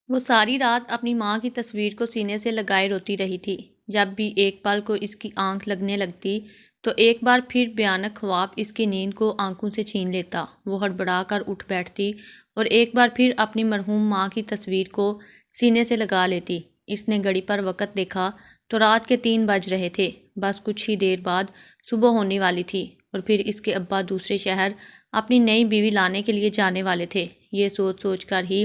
وہ ساری رات اپنی ماں کی تصویر کو سینے سے لگائے روتی رہی تھی۔ جب بھی ایک پل کو اس کی آنکھ لگنے لگتی تو ایک بار پھر بھیانک خواب اس کی نیند کو آنکھوں سے چھین لیتا۔ وہ ہڑبڑا کر اٹھ بیٹھتی اور ایک بار پھر اپنی مرحوم ماں کی تصویر کو سینے سے لگا لیتی۔ اس نے گھڑی پر وقت دیکھا تو رات کے 3 بج رہے تھے۔ بس کچھ ہی دیر بعد صبح ہونے والی تھی اور پھر اس کے ابا دوسرے شہر اپنی نئی بیوی لانے کے لیے جانے والے تھے۔ یہ سوچ سوچ کر ہی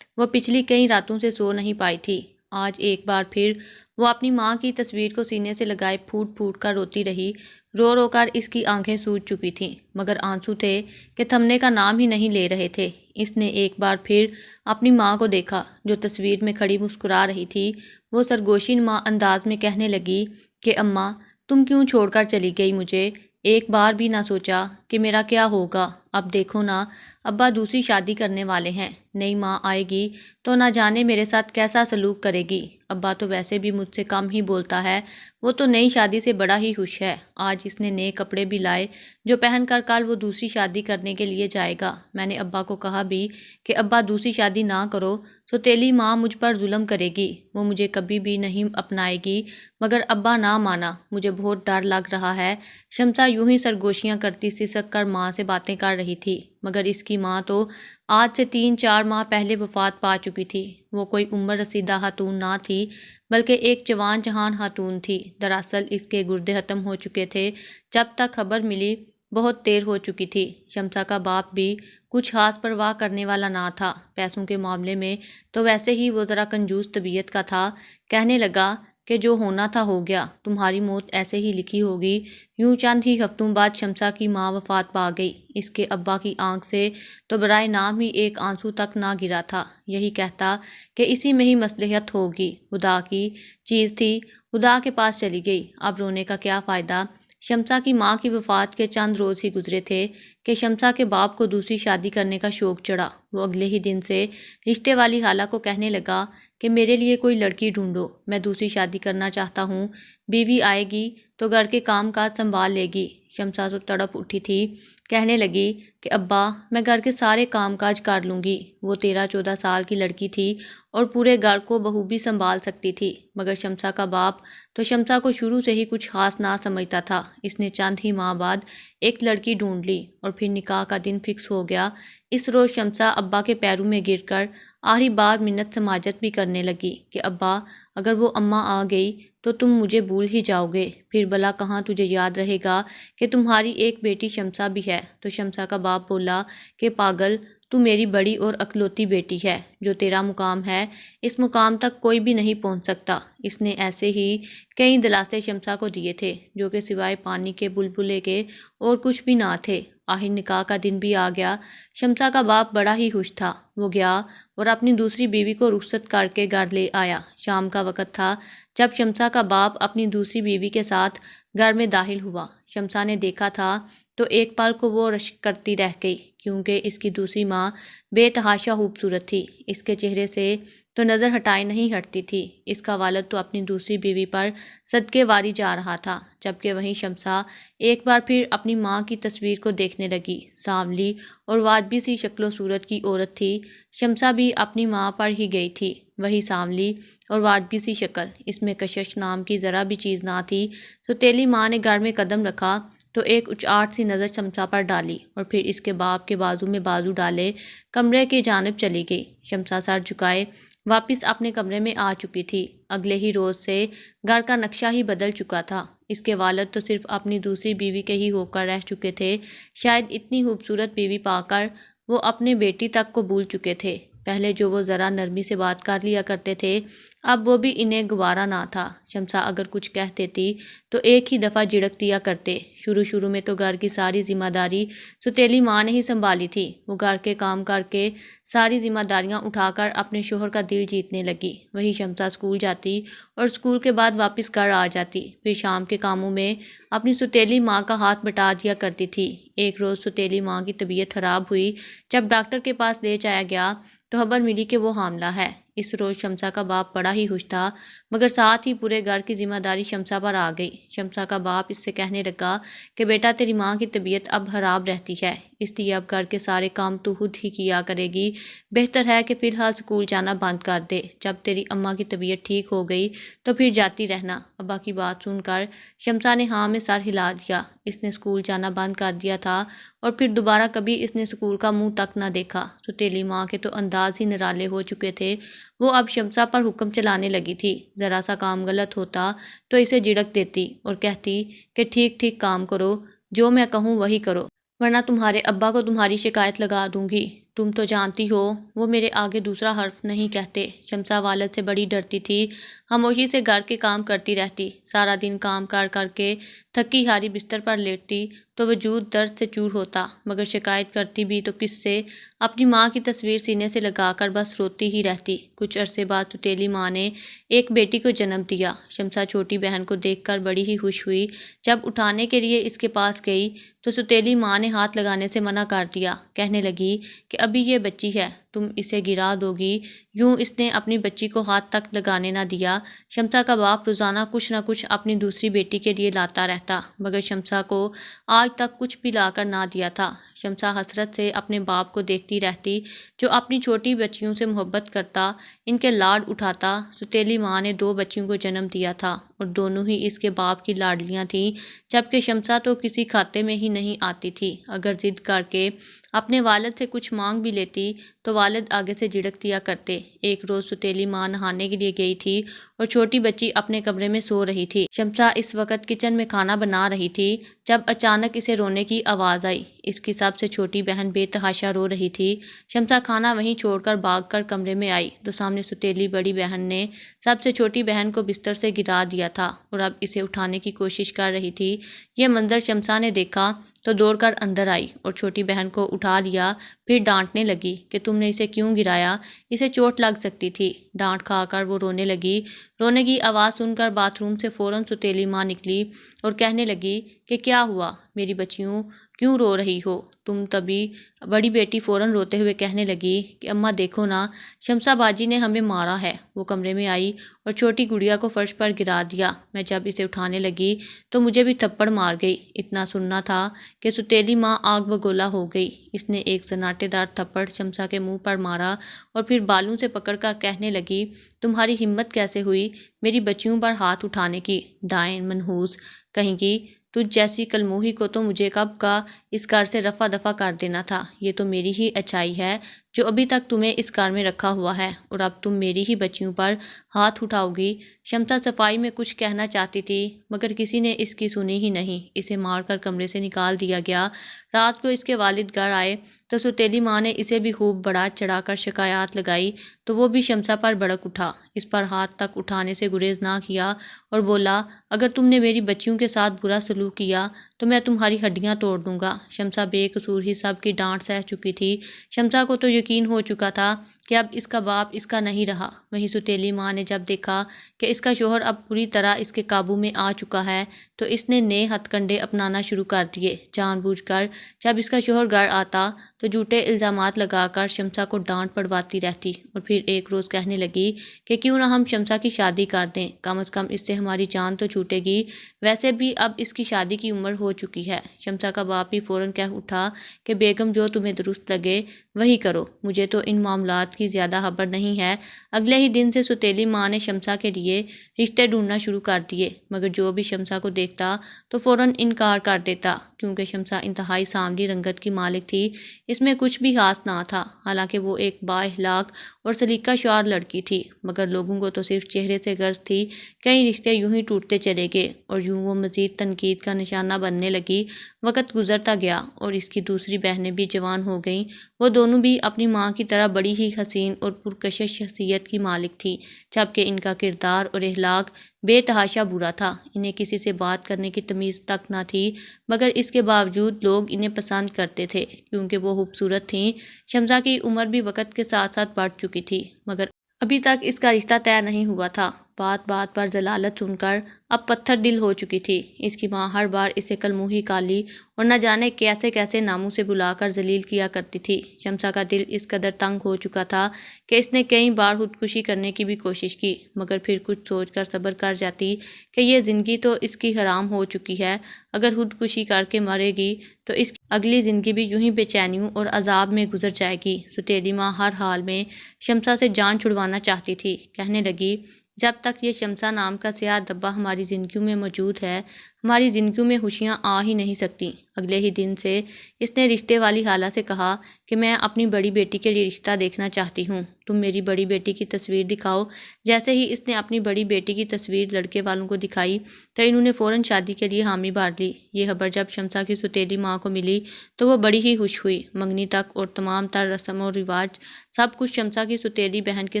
وہ پچھلی کئی راتوں سے سو نہیں پائی تھی۔ آج ایک بار پھر وہ اپنی ماں کی تصویر کو سینے سے لگائے پھوٹ پھوٹ کر روتی رہی۔ رو رو کر اس کی آنکھیں سوج چکی تھیں، مگر آنسو تھے کہ تھمنے کا نام ہی نہیں لے رہے تھے۔ اس نے ایک بار پھر اپنی ماں کو دیکھا جو تصویر میں کھڑی مسکرا رہی تھی۔ وہ سرگوشی نما انداز میں کہنے لگی کہ اماں، تم کیوں چھوڑ کر چلی گئی مجھے؟ ایک بار بھی نہ سوچا کہ میرا کیا ہوگا؟ اب دیکھو نا، ابا دوسری شادی کرنے والے ہیں۔ نئی ماں آئے گی تو نہ جانے میرے ساتھ کیسا سلوک کرے گی۔ ابا تو ویسے بھی مجھ سے کم ہی بولتا ہے، وہ تو نئی شادی سے بڑا ہی خوش ہے۔ آج اس نے نئے کپڑے بھی لائے جو پہن کر کل وہ دوسری شادی کرنے کے لیے جائے گا۔ میں نے ابا کو کہا بھی کہ ابا دوسری شادی نہ کرو، سوتیلی ماں مجھ پر ظلم کرے گی، وہ مجھے کبھی بھی نہیں اپنائے گی، مگر ابا نہ مانا۔ مجھے بہت ڈر لگ رہا ہے۔ شمسا یوں ہی سرگوشیاں کرتی سسک کر ماں سے باتیں کر رہی تھی، مگر اس کی ماں تو آج سے 3-4 ماہ پہلے وفات پا چکی تھی۔ وہ کوئی عمر رسیدہ خاتون نہ تھی بلکہ ایک جوان جہان خاتون تھی۔ دراصل اس کے گردے ختم ہو چکے تھے۔ جب تک خبر ملی بہت دیر ہو چکی تھی۔ شمسا کا باپ بھی کچھ خاص پرواہ کرنے والا نہ تھا۔ پیسوں کے معاملے میں تو ویسے ہی وہ ذرا کنجوس طبیعت کا تھا۔ کہنے لگا کہ جو ہونا تھا ہو گیا، تمہاری موت ایسے ہی لکھی ہوگی۔ یوں چند ہی ہفتوں بعد شمسا کی ماں وفات پا گئی۔ اس کے ابا کی آنکھ سے تو برائے نام ہی ایک آنسو تک نہ گرا تھا۔ یہی کہتا کہ اسی میں ہی مصلحت ہوگی۔ خدا کی چیز تھی، خدا کے پاس چلی گئی، اب رونے کا کیا فائدہ؟ شمسا کی ماں کی وفات کے چند روز ہی گزرے تھے کہ شمسا کے باپ کو دوسری شادی کرنے کا شوق چڑھا۔ وہ اگلے ہی دن سے رشتے والی خالہ کو کہنے لگا کہ میرے لیے کوئی لڑکی ڈھونڈو، میں دوسری شادی کرنا چاہتا ہوں، بیوی آئے گی تو گھر کے کام کاج سنبھال لے گی۔ شمسا تو تڑپ اٹھی تھی، کہنے لگی کہ ابا، میں گھر کے سارے کام کاج کر لوں گی۔ وہ 13-14 سال کی لڑکی تھی اور پورے گھر کو بخوبی سنبھال سکتی تھی، مگر شمسا کا باپ تو شمسا کو شروع سے ہی کچھ خاص نہ سمجھتا تھا۔ اس نے چند ہی ماہ بعد ایک لڑکی ڈھونڈ لی اور پھر نکاح کا دن فکس ہو گیا۔ اس روز شمسا ابا کے پیروں میں گر کر آخری بار منت سماجت بھی کرنے لگی کہ ابا، اگر وہ اماں آ گئی تو تم مجھے بھول ہی جاؤ گے، پھر بھلا کہاں تجھے یاد رہے گا کہ تمہاری ایک بیٹی شمسا بھی ہے؟ تو شمسا کا باپ بولا کہ پاگل، تو میری بڑی اور اکلوتی بیٹی ہے، جو تیرا مقام ہے اس مقام تک کوئی بھی نہیں پہنچ سکتا۔ اس نے ایسے ہی کئی دلاسے شمسا کو دیے تھے جو کہ سوائے پانی کے بلبلے کے اور کچھ بھی نہ تھے۔ آخر نکاح کا دن بھی آ گیا۔ شمسا کا باپ بڑا ہی خوش تھا۔ وہ گیا اور اپنی دوسری بیوی کو رخصت کر کے گھر لے آیا۔ شام کا وقت تھا جب شمسا کا باپ اپنی دوسری بیوی کے ساتھ گھر میں داخل ہوا۔ شمسا نے دیکھا تھا تو ایک پل کو وہ رشک کرتی رہ گئی، کیونکہ اس کی دوسری ماں بے تحاشا خوبصورت تھی۔ اس کے چہرے سے تو نظر ہٹائے نہیں ہٹتی تھی۔ اس کا والد تو اپنی دوسری بیوی پر صدقے واری جا رہا تھا، جبکہ وہیں شمسا ایک بار پھر اپنی ماں کی تصویر کو دیکھنے لگی۔ سانولی اور واجبی سی شکل و صورت کی عورت تھی۔ شمسا بھی اپنی ماں پر ہی گئی تھی، وہی سانولی اور واجبی سی شکل، اس میں کشش نام کی ذرا بھی چیز نہ تھی۔ سوتیلی ماں نے گھر میں قدم رکھا تو ایک اچاٹ سی نظر شمسا پر ڈالی اور پھر اس کے باپ کے بازو میں بازو ڈالے کمرے کی جانب چلی گئی۔ شمسا سر جھکائے واپس اپنے کمرے میں آ چکی تھی۔ اگلے ہی روز سے گھر کا نقشہ ہی بدل چکا تھا۔ اس کے والد تو صرف اپنی دوسری بیوی کے ہی ہو کر رہ چکے تھے۔ شاید اتنی خوبصورت بیوی پا کر وہ اپنے بیٹی تک کو بھول چکے تھے۔ پہلے جو وہ ذرا نرمی سے بات کر لیا کرتے تھے، اب وہ بھی انہیں گوارا نہ تھا۔ شمسا اگر کچھ کہہ دیتی تو ایک ہی دفعہ جھڑک دیا کرتے۔ شروع میں تو گھر کی ساری ذمہ داری سوتیلی ماں نے ہی سنبھالی تھی۔ وہ گھر کے کام کر کے ساری ذمہ داریاں اٹھا کر اپنے شوہر کا دل جیتنے لگی۔ وہی شمسا اسکول جاتی اور اسکول کے بعد واپس گھر آ جاتی، پھر شام کے کاموں میں اپنی سوتیلی ماں کا ہاتھ بٹا دیا کرتی تھی۔ ایک روز سوتیلی ماں کی طبیعت خراب ہوئی۔ جب ڈاکٹر کے پاس لے جایا گیا تو خبر ملی کہ وہ حاملہ ہے۔ اس روز شمسا کا باپ بڑا ہی خوش تھا، مگر ساتھ ہی پورے گھر کی ذمہ داری شمسا پر آ گئی۔ شمسا کا باپ اس سے کہنے لگا کہ بیٹا تیری ماں کی طبیعت اب خراب رہتی ہے، اس لیے اب گھر کے سارے کام تو خود ہی کیا کرے گی، بہتر ہے کہ فی الحال اسکول جانا بند کر دے، جب تیری اماں کی طبیعت ٹھیک ہو گئی تو پھر جاتی رہنا۔ ابا کی بات سن کر شمسا نے ہاں میں سر ہلا دیا۔ اس نے اسکول جانا بند کر دیا تھا اور پھر دوبارہ کبھی اس نے اسکول کا منہ تک نہ دیکھا۔ سوتیلی ماں کے تو انداز ہی نرالے ہو چکے تھے، وہ اب شمسا پر حکم چلانے لگی تھی۔ ذرا سا کام غلط ہوتا تو اسے جھڑک دیتی اور کہتی کہ ٹھیک ٹھیک کام کرو، جو میں کہوں وہی کرو، ورنہ تمہارے ابا کو تمہاری شکایت لگا دوں گی۔ تم تو جانتی ہو وہ میرے آگے دوسرا حرف نہیں کہتے۔ شمسا والد سے بڑی ڈرتی تھی، خاموشی سے گھر کے کام کرتی رہتی، سارا دن کام کر کے تھکی ہاری بستر پر لیٹتی تو وجود درد سے چور ہوتا، مگر شکایت کرتی بھی تو کس سے؟ اپنی ماں کی تصویر سینے سے لگا کر بس روتی ہی رہتی۔ کچھ عرصے بعد سوتیلی ماں نے ایک بیٹی کو جنم دیا۔ شمسا چھوٹی بہن کو دیکھ کر بڑی ہی خوش ہوئی۔ جب اٹھانے کے لیے اس کے پاس گئی تو سوتیلی ماں نے ہاتھ لگانے سے منع کر دیا، کہنے لگی کہ ابھی یہ بچی ہے، تم اسے گرا دو گی۔ یوں اس نے اپنی بچی کو ہاتھ تک لگانے نہ دیا۔ شمسا کا باپ روزانہ کچھ نہ کچھ اپنی دوسری بیٹی کے لیے لاتا رہتا، مگر شمسا کو آج تک کچھ بھی لا کر نہ دیا تھا۔ شمسا حسرت سے اپنے باپ کو دیکھتی رہتی، جو اپنی چھوٹی بچیوں سے محبت کرتا، ان کے لاڈ اٹھاتا۔ سوتیلی ماں نے 2 بچیوں کو جنم دیا تھا اور دونوں ہی اس کے باپ کی لاڈلیاں تھیں، جبکہ شمسا تو کسی کھاتے میں ہی نہیں آتی تھی۔ اگر ضد کر کے اپنے والد سے کچھ مانگ بھی لیتی تو والد آگے سے جھڑک دیا کرتے۔ ایک روز سوتیلی ماں نہانے کے لیے گئی تھی اور چھوٹی بچی اپنے کمرے میں سو رہی تھی۔ شمسا اس وقت کچن میں کھانا بنا رہی تھی جب اچانک اسے رونے کی آواز آئی۔ اس کی سب سے چھوٹی بہن بے تحاشا رو رہی تھی۔ شمسا کھانا وہیں چھوڑ کر بھاگ کر کمرے میں آئی تو سامنے سوتیلی بڑی بہن نے سب سے چھوٹی بہن کو بستر سے گرا دیا تھا اور اب اسے اٹھانے کی کوشش کر رہی تھی۔ یہ منظر شمسا نے دیکھا تو دوڑ کر اندر آئی اور چھوٹی بہن کو اٹھا لیا، پھر ڈانٹنے لگی کہ تم نے اسے کیوں گرایا، اسے چوٹ لگ سکتی تھی۔ ڈانٹ کھا کر وہ رونے لگی۔ رونے کی آواز سن کر باتھ روم سے فوراً سوتیلی ماں نکلی اور کہنے لگی کہ کیا ہوا میری بچیوں، کیوں رو رہی ہو تم؟ تبھی بڑی بیٹی فوراً روتے ہوئے کہنے لگی کہ اماں دیکھو نا، شمسا باجی نے ہمیں مارا ہے۔ وہ کمرے میں آئی اور چھوٹی گڑیا کو فرش پر گرا دیا۔ میں جب اسے اٹھانے لگی تو مجھے بھی تھپڑ مار گئی۔ اتنا سننا تھا کہ سوتیلی ماں آگ بگولا ہو گئی۔ اس نے ایک سناٹے دار تھپڑ شمسا کے منہ پر مارا اور پھر بالوں سے پکڑ کر کہنے لگی تمہاری ہمت کیسے ہوئی میری بچیوں پر ہاتھ اٹھانے کی؟ ڈائن منحوس کہیں گی، تجھ جیسی کلموہی کو تو مجھے کب کا اس گھر سے رفع دفع کر دینا تھا۔ یہ تو میری ہی اچائی ہے جو ابھی تک تمہیں اس گھر میں رکھا ہوا ہے اور اب تم میری ہی بچیوں پر ہاتھ اٹھاؤ گی۔ شمسا صفائی میں کچھ کہنا چاہتی تھی مگر کسی نے اس کی سنی ہی نہیں۔ اسے مار کر کمرے سے نکال دیا گیا۔ رات کو اس کے والد گھر آئے تو سوتیلی ماں نے اسے بھی خوب بڑھا چڑھا کر شکایات لگائی تو وہ بھی شمسا پر بھڑک اٹھا، اس پر ہاتھ تک اٹھانے سے گریز نہ کیا اور بولا اگر تم نے میری بچیوں کے ساتھ برا سلوک کیا تو میں تمہاری ہڈیاں توڑ دوں گا۔ شمسا بے قصور ہی سب کی ڈانٹ سہ چکی تھی۔ شمسا کو تو یقین ہو چکا تھا کہ اب اس کا باپ اس کا نہیں رہا۔ وہیں سوتیلی ماں نے جب دیکھا کہ اس کا شوہر اب پوری طرح اس کے قابو میں آ چکا ہے تو اس نے نئے ہتھ کنڈے اپنانا شروع کر دیے۔ جان بوجھ کر جب اس کا شوہر گھر آتا تو جھوٹے الزامات لگا کر شمسا کو ڈانٹ پڑواتی رہتی اور پھر ایک روز کہنے لگی کہ کیوں نہ ہم شمسا کی شادی کر دیں، کم از کم اس سے ہماری جان تو چھوٹے گی، ویسے بھی اب اس کی شادی کی عمر ہو چکی ہے۔ شمسا کا باپ بھی فوراً کہہ اٹھا کہ بیگم جو تمہیں درست لگے وہی کرو، مجھے تو ان معاملات کی زیادہ خبر نہیں ہے۔ اگلے ہی دن سے سوتیلی ماں نے شمسا کے لیے رشتے ڈھونڈنا شروع کر دیے، مگر جو بھی شمسا کو دیکھتا تو فوراً انکار کر دیتا، کیونکہ شمسا انتہائی سانولی رنگت کی مالک تھی، اس میں کچھ بھی خاص نہ تھا۔ حالانکہ وہ ایک با اخلاق اور سلیقہ شعار لڑکی تھی، مگر لوگوں کو تو صرف چہرے سے غرض تھی۔ کئی رشتے یوں ہی ٹوٹتے چلے گئے اور یوں وہ مزید تنقید کا نشانہ بننے لگی۔ وقت گزرتا گیا اور اس کی دوسری بہنیں بھی جوان ہو گئیں۔ وہ دونوں بھی اپنی ماں کی طرح بڑی ہی حسین اور پرکشش شخصیت کی مالک تھی، جبکہ ان کا کردار اور اخلاق بے تحاشا برا تھا۔ انہیں کسی سے بات کرنے کی تمیز تک نہ تھی، مگر اس کے باوجود لوگ انہیں پسند کرتے تھے کیونکہ وہ خوبصورت تھیں۔ شمسا کی عمر بھی وقت کے ساتھ ساتھ بڑھ چکی تھی، مگر ابھی تک اس کا رشتہ طے نہیں ہوا تھا۔ بات بات پر ضلالت سن کر اب پتھر دل ہو چکی تھی۔ اس کی ماں ہر بار اسے کل منہی کالی اور نہ جانے کیسے کیسے ناموں سے بلا کر ذلیل کیا کرتی تھی۔ شمسا کا دل اس قدر تنگ ہو چکا تھا کہ اس نے کئی بار خودکشی کرنے کی بھی کوشش کی، مگر پھر کچھ سوچ کر صبر کر جاتی کہ یہ زندگی تو اس کی حرام ہو چکی ہے، اگر خودکشی کر کے مرے گی تو اس کی اگلی زندگی بھی یوں ہی بے چینیوں اور عذاب میں گزر جائے گی۔ ستیلی ماں ہر حال میں شمسا سے جان چھڑوانا چاہتی تھی۔ کہنے لگی، جب تک یہ شمسا نام کا سیاہ دبا ہماری زندگیوں میں موجود ہے، ہماری زندگیوں میں خوشیاں آ ہی نہیں سکتی۔ اگلے ہی دن سے اس نے رشتے والی خالہ سے کہا کہ میں اپنی بڑی بیٹی کے لیے رشتہ دیکھنا چاہتی ہوں، تم میری بڑی بیٹی کی تصویر دکھاؤ۔ جیسے ہی اس نے اپنی بڑی بیٹی کی تصویر لڑکے والوں کو دکھائی تو انہوں نے فوراً شادی کے لیے حامی بھر لی۔ یہ خبر جب شمسا کی ستیلی ماں کو ملی تو وہ بڑی ہی خوش ہوئی۔ منگنی تک اور تمام تر رسم و رواج سب کچھ شمسا کی ستیلی بہن کے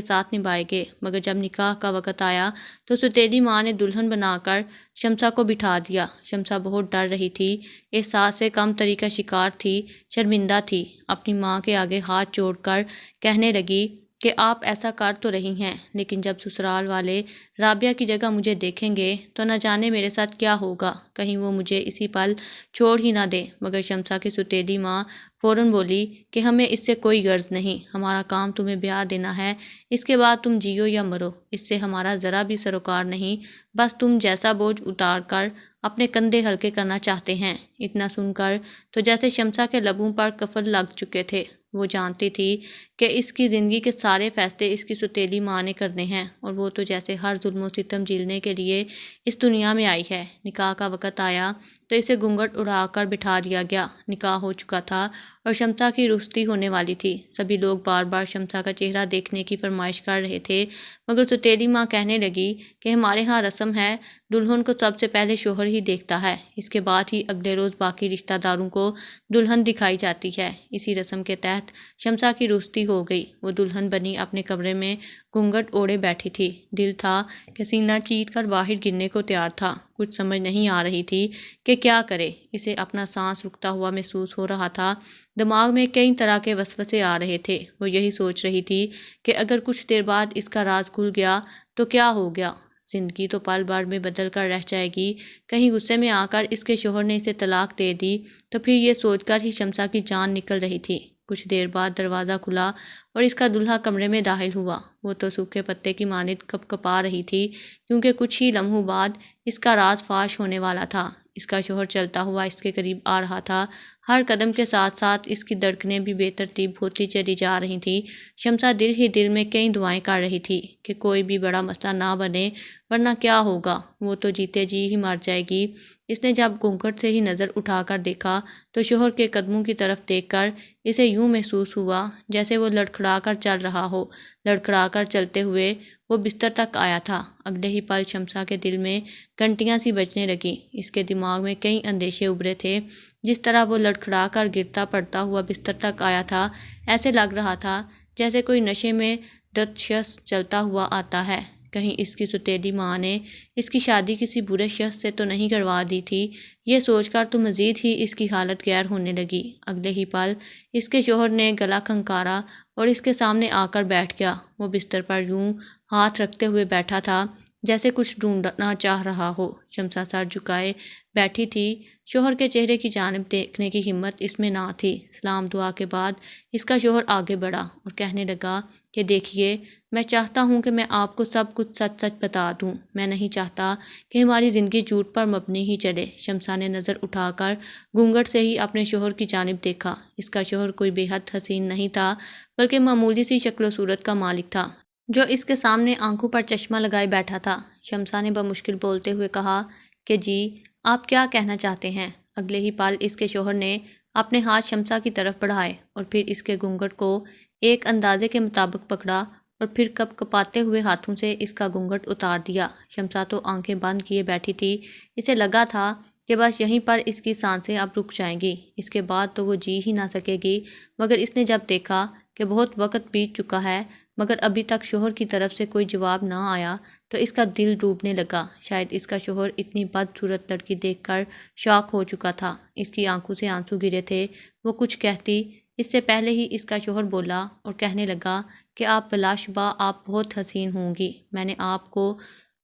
ساتھ نبھائے گئے، مگر جب نکاح کا وقت آیا تو ستیلی ماں نے دلہن بنا کر شمسا کو بٹھا دیا۔ شمسا بہت ڈر رہی تھی، احساس سے کم تری کا شکار تھی، شرمندہ تھی۔ اپنی ماں کے آگے ہاتھ جوڑ کر کہنے لگی کہ آپ ایسا کر تو رہی ہیں، لیکن جب سسرال والے رابعہ کی جگہ مجھے دیکھیں گے تو نہ جانے میرے ساتھ کیا ہوگا، کہیں وہ مجھے اسی پل چھوڑ ہی نہ دیں۔ مگر شمسا کی ستیلی ماں فوراً بولی کہ ہمیں اس سے کوئی غرض نہیں، ہمارا کام تمہیں بیاہ دینا ہے، اس کے بعد تم جیو یا مرو، اس سے ہمارا ذرا بھی سروکار نہیں، بس تم جیسا بوجھ اتار کر اپنے کندھے ہلکے کرنا چاہتے ہیں۔ اتنا سن کر تو جیسے شمسا کے لبوں پر قفل لگ چکے تھے۔ وہ جانتی تھی کہ اس کی زندگی کے سارے فیصلے اس کی ستیلی ماں نے کرنے ہیں، اور وہ تو جیسے ہر ظلم و ستم جھیلنے کے لیے اس دنیا میں آئی ہے۔ نکاح کا وقت آیا تو اسے گھونگھٹ اڑا کر بٹھا دیا گیا۔ نکاح ہو چکا تھا اور شمسا کی رخصتی ہونے والی تھی۔ سبھی لوگ بار بار شمسا کا چہرہ دیکھنے کی فرمائش کر رہے تھے، مگر ستیلی ماں کہنے لگی کہ ہمارے ہاں رسم ہے، دلہن کو سب سے پہلے شوہر ہی دیکھتا ہے، اس کے بعد ہی اگلے روز باقی رشتہ داروں کو دلہن دکھائی جاتی ہے۔ اسی رسم کے تحت شمسا کی رخصتی ہو گئی۔ وہ دلہن بنی اپنے کمرے میں گھونگھٹ اوڑھے بیٹھی تھی۔ دل تھا کہ سینہ چیر کر باہر گرنے کو تیار تھا۔ کچھ سمجھ نہیں آ رہی تھی کہ کیا کرے۔ اسے اپنا سانس رکتا ہوا محسوس ہو رہا تھا۔ دماغ میں کئی طرح کے وسوسے آ رہے تھے۔ وہ یہی سوچ رہی تھی کہ اگر کچھ دیر بعد اس کا راز کھل گیا تو کیا ہو گیا؟ زندگی تو پل بھر میں بدل کر رہ جائے گی۔ کہیں غصے میں آ کر اس کے شوہر نے اسے طلاق دے دی تو پھر یہ سوچ کر ہی شمسا کی جان نکل رہی تھی۔ کچھ دیر بعد دروازہ کھلا اور اس کا دولہا کمرے میں داخل ہوا۔ وہ تو سوکھے پتے کی مانند کپ کپا رہی تھی، کیونکہ کچھ ہی لمحوں بعد اس کا راز فاش ہونے والا تھا۔ اس کا شوہر چلتا ہوا اس کے قریب آ رہا تھا۔ ہر قدم کے ساتھ ساتھ اس کی دھڑکنیں بھی بے ترتیب ہوتی چلی جا رہی تھیں۔ شمسا دل ہی دل میں کئی دعائیں کر رہی تھی کہ کوئی بھی بڑا مسئلہ نہ بنے، ورنہ کیا ہوگا، وہ تو جیتے جی ہی مر جائے گی۔ اس نے جب گھونگھٹ سے ہی نظر اٹھا کر دیکھا تو شوہر کے قدموں کی طرف دیکھ کر اسے یوں محسوس ہوا جیسے وہ لڑکھڑا کر چل رہا ہو۔ لڑکھڑا کر چلتے ہوئے وہ بستر تک آیا تھا۔ اگلے ہی پل شمسا کے دل میں گھنٹیاں سی بجنے لگیں۔ اس کے دماغ میں کئی اندیشے ابھرے تھے۔ جس طرح وہ لڑکھڑا کر گرتا پڑتا ہوا بستر تک آیا تھا، ایسے لگ رہا تھا جیسے کوئی نشے میں دھت شخص چلتا ہوا آتا ہے۔ کہیں اس کی ستیلی ماں نے اس کی شادی کسی برے شخص سے تو نہیں کروا دی تھی؟ یہ سوچ کر تو مزید ہی اس کی حالت غیر ہونے لگی۔ اگلے ہی پل اس کے شوہر نے گلا کھنکارا اور اس کے سامنے آ کر بیٹھ گیا۔ وہ بستر پر یوں ہاتھ رکھتے ہوئے بیٹھا تھا جیسے کچھ ڈھونڈنا چاہ رہا ہو۔ شمسا سر جھکائے بیٹھی تھی۔ شوہر کے چہرے کی جانب دیکھنے کی ہمت اس میں نہ تھی۔ سلام دعا کے بعد اس کا شوہر آگے بڑھا اور کہنے لگا کہ دیکھیے، میں چاہتا ہوں کہ میں آپ کو سب کچھ سچ سچ بتا دوں۔ میں نہیں چاہتا کہ ہماری زندگی جھوٹ پر مبنی ہی چلے۔ شمسا نے نظر اٹھا کر گھونگھٹ سے ہی اپنے شوہر کی جانب دیکھا۔ اس کا شوہر کوئی بے حد حسین نہیں تھا، بلکہ معمولی سی شکل و صورت کا مالک تھا، جو اس کے سامنے آنکھوں پر چشمہ لگائے بیٹھا تھا۔ شمسا نے بمشکل بولتے ہوئے کہا کہ جی، آپ کیا کہنا چاہتے ہیں؟ اگلے ہی پل اس کے شوہر نے اپنے ہاتھ شمسا کی طرف بڑھائے اور پھر اس کے گھونگھٹ کو ایک اندازے کے مطابق پکڑا اور پھر کپ کپاتے ہوئے ہاتھوں سے اس کا گھونگھٹ اتار دیا۔ شمسا تو آنکھیں بند کیے بیٹھی تھی۔ اسے لگا تھا کہ بس یہیں پر اس کی سانسیں اب رک جائیں گی، اس کے بعد تو وہ جی ہی نہ سکے گی۔ مگر اس نے جب دیکھا کہ بہت وقت بیت چکا ہے مگر ابھی تک شوہر کی طرف سے کوئی جواب نہ آیا تو اس کا دل ڈوبنے لگا۔ شاید اس کا شوہر اتنی بدصورت لڑکی دیکھ کر شاک ہو چکا تھا۔ اس کی آنکھوں سے آنسو گرے تھے۔ وہ کچھ کہتی اس سے پہلے ہی اس کا شوہر بولا اور کہنے لگا کہ آپ بلا شبہ آپ بہت حسین ہوں گی۔ میں نے آپ کو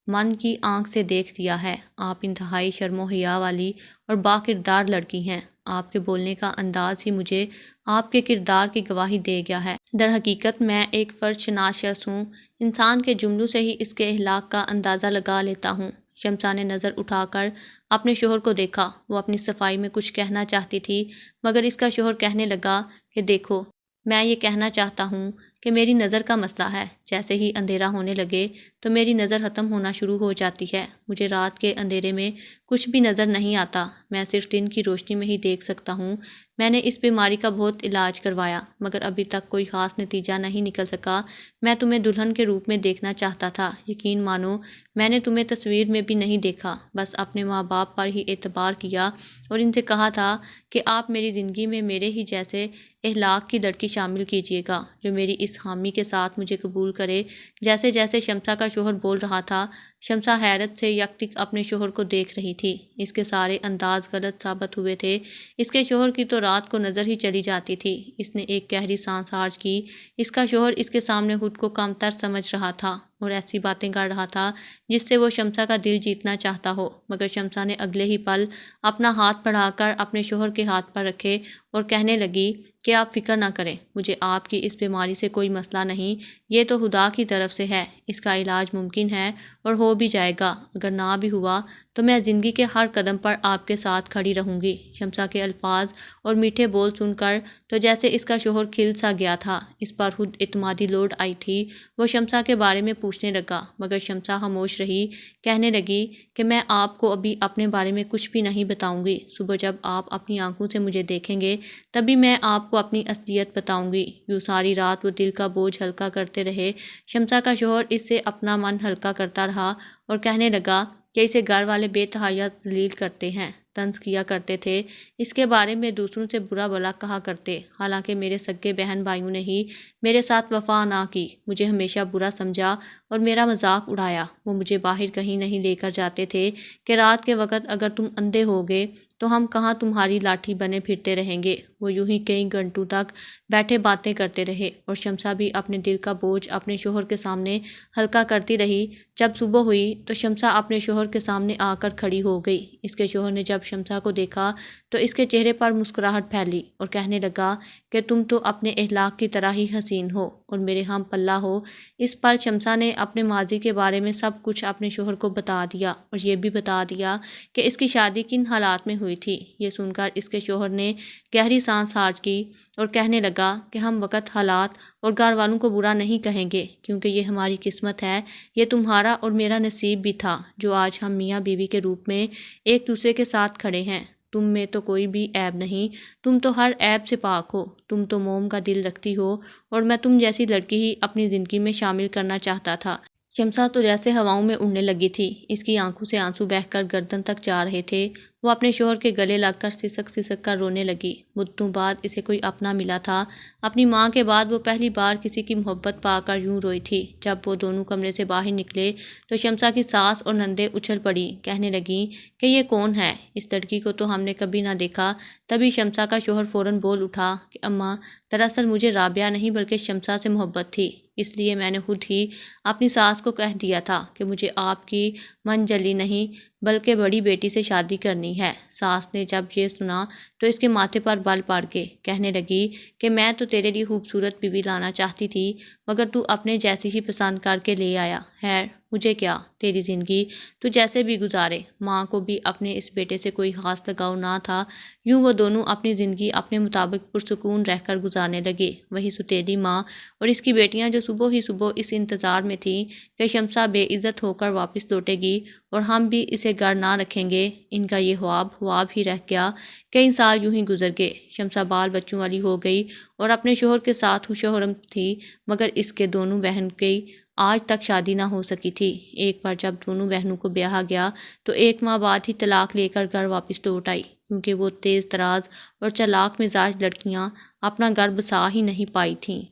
من کی آنکھ سے دیکھ دیا ہے۔ آپ انتہائی شرم و حیا والی اور با کردار لڑکی ہیں۔ آپ کے بولنے کا انداز ہی مجھے آپ کے کردار کی گواہی دے گیا ہے۔ در حقیقت میں ایک فرد شناس شخص ہوں، انسان کے جملوں سے ہی اس کے اخلاق کا اندازہ لگا لیتا ہوں۔ شمسا نے نظر اٹھا کر اپنے شوہر کو دیکھا۔ وہ اپنی صفائی میں کچھ کہنا چاہتی تھی، مگر اس کا شوہر کہنے لگا کہ دیکھو، میں یہ کہنا چاہتا ہوں کہ میری نظر کا مسئلہ ہے۔ جیسے ہی اندھیرا ہونے لگے تو میری نظر ختم ہونا شروع ہو جاتی ہے۔ مجھے رات کے اندھیرے میں کچھ بھی نظر نہیں آتا، میں صرف دن کی روشنی میں ہی دیکھ سکتا ہوں۔ میں نے اس بیماری کا بہت علاج کروایا، مگر ابھی تک کوئی خاص نتیجہ نہیں نکل سکا۔ میں تمہیں دلہن کے روپ میں دیکھنا چاہتا تھا، یقین مانو میں نے تمہیں تصویر میں بھی نہیں دیکھا، بس اپنے ماں باپ پر ہی اعتبار کیا اور ان سے کہا تھا کہ آپ میری زندگی میں میرے ہی جیسے اخلاق کی لڑکی شامل کیجیے گا، جو میری اس حامی کے ساتھ مجھے قبول کرے۔ جیسے جیسے شمسا کا شوہر بول رہا تھا، شمسا حیرت سے یکٹک اپنے شوہر کو دیکھ رہی تھی۔ اس کے سارے انداز غلط ثابت ہوئے تھے۔ اس کے شوہر کی تو رات کو نظر ہی چلی جاتی تھی۔ اس نے ایک گہری سانس خارج کی۔ اس کا شوہر اس کے سامنے خود کو کم تر سمجھ رہا تھا اور ایسی باتیں کر رہا تھا جس سے وہ شمسا کا دل جیتنا چاہتا ہو، مگر شمسا نے اگلے ہی پل اپنا ہاتھ بڑھا کر اپنے شوہر کے ہاتھ پر رکھے اور کہنے لگی کہ آپ فکر نہ کریں، مجھے آپ کی اس بیماری سے کوئی مسئلہ نہیں، یہ تو خدا کی طرف سے ہے، اس کا علاج ممکن ہے اور ہو بھی جائے گا، اگر نہ بھی ہوا تو میں زندگی کے ہر قدم پر آپ کے ساتھ کھڑی رہوں گی۔ شمسا کے الفاظ اور میٹھے بول سن کر تو جیسے اس کا شوہر کھل سا گیا تھا، اس پر خود اعتمادی لوٹ آئی تھی۔ وہ شمسا کے بارے میں پوچھنے لگا، مگر شمسا خاموش رہی۔ کہنے لگی کہ میں آپ کو ابھی اپنے بارے میں کچھ بھی نہیں بتاؤں گی، صبح جب آپ اپنی آنکھوں سے مجھے دیکھیں گے تبھی میں آپ کو اپنی اصلیت بتاؤں گی۔ یوں ساری رات وہ دل کا بوجھ ہلکا کرتے رہے۔ شمسا کا شوہر اس سے اپنا من ہلکا کرتا رہا اور کہنے لگا کہ اسے گھر والے بے تحاشا ذلیل کرتے ہیں، طنز کیا کرتے تھے، اس کے بارے میں دوسروں سے برا بھلا کہا کرتے، حالانکہ میرے سگے بہن بھائیوں نے ہی میرے ساتھ وفا نہ کی، مجھے ہمیشہ برا سمجھا اور میرا مذاق اڑایا۔ وہ مجھے باہر کہیں نہیں لے کر جاتے تھے کہ رات کے وقت اگر تم اندھے ہوگے تو ہم کہاں تمہاری لاٹھی بنے پھرتے رہیں گے۔ وہ یوں ہی کئی گھنٹوں تک بیٹھے باتیں کرتے رہے اور شمسا بھی اپنے دل کا بوجھ اپنے شوہر کے سامنے ہلکا کرتی رہی۔ جب صبح ہوئی تو شمسا اپنے شوہر کے سامنے آ کر کھڑی ہو گئی۔ اس کے شوہر نے جب شمسا کو دیکھا تو اس کے چہرے پر مسکراہٹ پھیلی اور کہنے لگا کہ تم تو اپنے اخلاق کی طرح ہی حسین ہو اور میرے ہم پلہ ہو۔ اس پل شمسا نے اپنے ماضی کے بارے میں سب کچھ اپنے شوہر کو بتا دیا اور یہ بھی بتا دیا کہ اس کی شادی کن حالات میں ہوئی تھی۔ یہ سن کر اس کے شوہر نے گہری سانس خارج کی اور کہنے لگا کہ ہم وقت، حالات اور گھر والوں کو برا نہیں کہیں گے، کیونکہ یہ ہماری قسمت ہے، یہ تمہارا اور میرا نصیب بھی تھا جو آج ہم میاں بیوی کے روپ میں ایک دوسرے کے ساتھ کھڑے ہیں۔ تم میں تو کوئی بھی عیب نہیں، تم تو ہر عیب سے پاک ہو، تم تو موم کا دل رکھتی ہو اور میں تم جیسی لڑکی ہی اپنی زندگی میں شامل کرنا چاہتا تھا۔ شمسا تو جیسے ہواؤں میں اڑنے لگی تھی، اس کی آنکھوں سے آنسو بہہ کر گردن تک جا رہے تھے۔ وہ اپنے شوہر کے گلے لگ کر سسک سسک کر رونے لگی۔ مدتوں بعد اسے کوئی اپنا ملا تھا۔ اپنی ماں کے بعد وہ پہلی بار کسی کی محبت پا کر یوں روئی تھی۔ جب وہ دونوں کمرے سے باہر نکلے تو شمسا کی ساس اور نندیں اچھل پڑی، کہنے لگیں کہ یہ کون ہے، اس لڑکی کو تو ہم نے کبھی نہ دیکھا۔ تبھی شمسا کا شوہر فوراً بول اٹھا کہ اماں، دراصل مجھے رابعہ نہیں بلکہ شمسا سے محبت تھی، اس لیے میں نے خود ہی اپنی ساس کو کہہ دیا تھا کہ مجھے آپ کی منجلی نہیں بلکہ بڑی بیٹی سے شادی کرنی ہے۔ ساس نے جب یہ سنا تو اس کے ماتھے پر بل پڑ کے کہنے لگی کہ میں تو تیرے لیے خوبصورت بیوی لانا چاہتی تھی، مگر تو اپنے جیسی ہی پسند کر کے لے آیا۔ خیر مجھے کیا، تیری زندگی تو جیسے بھی گزارے۔ ماں کو بھی اپنے اس بیٹے سے کوئی خاص لگاؤ نہ تھا۔ یوں وہ دونوں اپنی زندگی اپنے مطابق پرسکون رہ کر گزارنے لگے۔ وہی ستیلی ماں اور اس کی بیٹیاں جو صبح ہی صبح اس انتظار میں تھیں کہ شمسا بے عزت ہو کر واپس لوٹے گی اور ہم بھی اسے گھر نہ رکھیں گے، ان کا یہ خواب ہی رہ گیا۔ کئی سال یوں ہی گزر گئے۔ شمسا بال بچوں والی ہو گئی اور اپنے شوہر کے ساتھ خوش و خرم تھی، مگر اس کے دونوں بہن کی آج تک شادی نہ ہو سکی تھی۔ ایک بار جب دونوں بہنوں کو بیاہا گیا تو 1 ماہ بعد ہی طلاق لے کر گھر واپس لوٹ آئی، کیونکہ وہ تیز تراز اور چالاک مزاج لڑکیاں اپنا گھر بسا ہی نہیں پائی تھیں۔